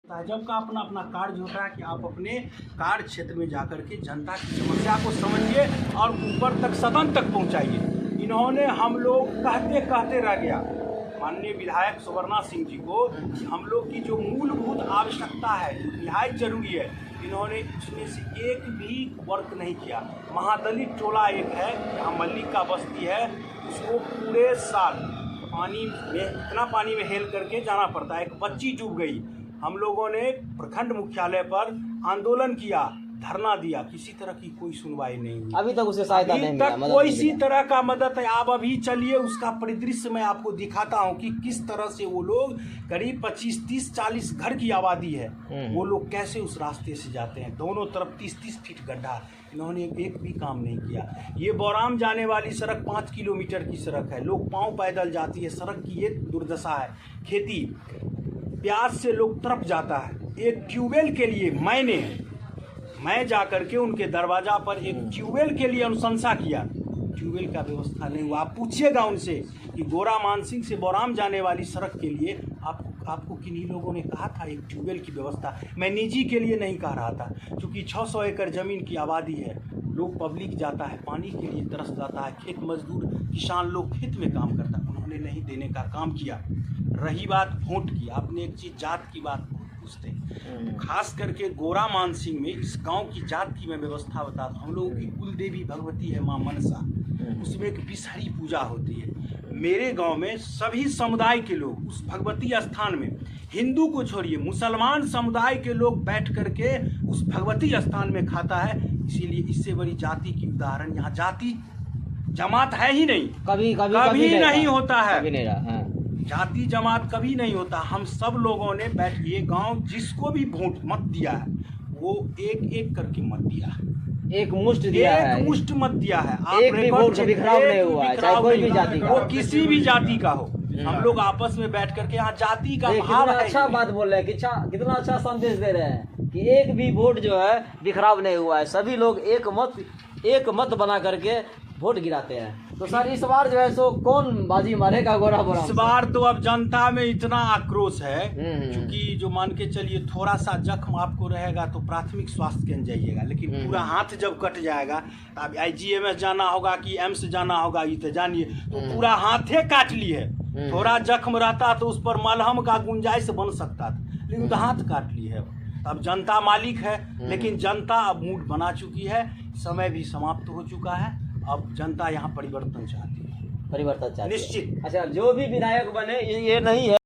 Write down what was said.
जब का अपना अपना कार्य होता है कि आप अपने कार्य क्षेत्र में जाकर के जनता की समस्या को समझिए और ऊपर तक सदन तक पहुंचाइए। इन्होंने हम लोग कहते कहते रह गया माननीय विधायक सुवर्णा सिंह जी को कि हम लोग की जो मूलभूत आवश्यकता है जो निहायत जरूरी है, इन्होंने उसमें से एक भी वर्क नहीं किया। महादलित टोला एक है यहाँ मल्लिका बस्ती है, उसको पूरे साल पानी में इतना पानी में हेल करके जाना पड़ता है। एक बच्ची डूब गई। हम लोगों ने प्रखंड मुख्यालय पर आंदोलन किया, धरना दिया, किसी तरह की कोई सुनवाई नहीं हुई। अभी तक उसे सहायता नहीं मिला, अभी तक कोई सी तरह का मदद है। आप अभी चलिए उसका परिदृश्य मैं आपको दिखाता हूँ कि किस तरह से वो लोग करीब 25, 30, 40 घर की आबादी है, वो लोग कैसे उस रास्ते से जाते हैं। दोनों तरफ 30-30 फीट गड्ढा, इन्होंने एक भी काम नहीं किया। ये बोराम जाने वाली सड़क 5 किलोमीटर की सड़क है, लोग पाँव पैदल जाती है। सड़क की ये दुर्दशा है। खेती प्याज से लोग तरफ जाता है। एक ट्यूबवेल के लिए मैं जा करके उनके दरवाजा पर एक ट्यूबवेल के लिए अनुशंसा किया, ट्यूबवेल का व्यवस्था नहीं हुआ। आप पूछिएगा उनसे कि गोरा मानसिंह से बोराम जाने वाली सड़क के लिए आपको किन्हीं लोगों ने कहा था एक ट्यूबवेल की व्यवस्था। मैं निजी के लिए नहीं कह रहा था, क्योंकि 600 एकड़ ज़मीन की आबादी है, लोग पब्लिक जाता है, पानी के लिए तरस जाता है, खेत मजदूर किसान लोग खेत में काम करता है, उन्होंने नहीं देने का काम किया। रही बात वोट की, आपने एक चीज़ जात की बात पूछते हैं, खास करके गोरा मानसिंह में इस गांव की जात की मैं व्यवस्था बताता हूँ। हम लोगों की कुल देवी भगवती है माँ मनसा, उसमें एक विषहरी पूजा होती है। मेरे गांव में सभी समुदाय के लोग उस भगवती स्थान में, हिंदू को छोड़िए मुसलमान समुदाय के लोग बैठ करके उस भगवती स्थान में खाता है। इसीलिए इससे बड़ी जाति की उदाहरण यहाँ जाति जमात है ही नहीं, कभी नहीं होता है। जाति जमात कभी नहीं होता। हम सब लोगों ने बैठ ये गांव जिसको भी वोट मत दिया है वो एक एक करके मत दिया है, एक मुष्ट दिया है, एक मुष्ट मत दिया है। आप एक भी वोट बिखराव नहीं हुआ है, चाहे कोई भी जाति का, वो किसी भी जाति का हो। हम लोग आपस में बैठ करके यहाँ जाति का भाव है। अच्छा बात बोल रहे हैं, कितना अच्छा संदेश दे रहे हैं कि एक भी वोट जो है बिखराव नहीं हुआ है, सभी लोग एक मत बना करके वोट गिराते हैं। तो सर इस बार जो है सो कौन बाजी मारेगा गोरा बोराम? इस बार तो अब जनता में इतना आक्रोश है, क्योंकि जो मान के चलिए थोड़ा सा जख्म आपको रहेगा तो प्राथमिक स्वास्थ्य केंद्र जाइएगा, लेकिन पूरा हाथ जब कट जाएगा तो अब IGMS जाना होगा कि एम्स जाना होगा, ये तो जानिए, तो पूरा हाथे काट ली है। थोड़ा जख्म रहता तो उस पर मलहम का गुंजाइश बन सकता था, लेकिन तो हाथ काट ली है। अब जनता मालिक है, लेकिन जनता अब मूड बना चुकी है, समय भी समाप्त हो चुका है। अब जनता यहाँ परिवर्तन चाहती है, परिवर्तन चाहती है, निश्चित। अच्छा, जो भी विधायक बने ये नहीं है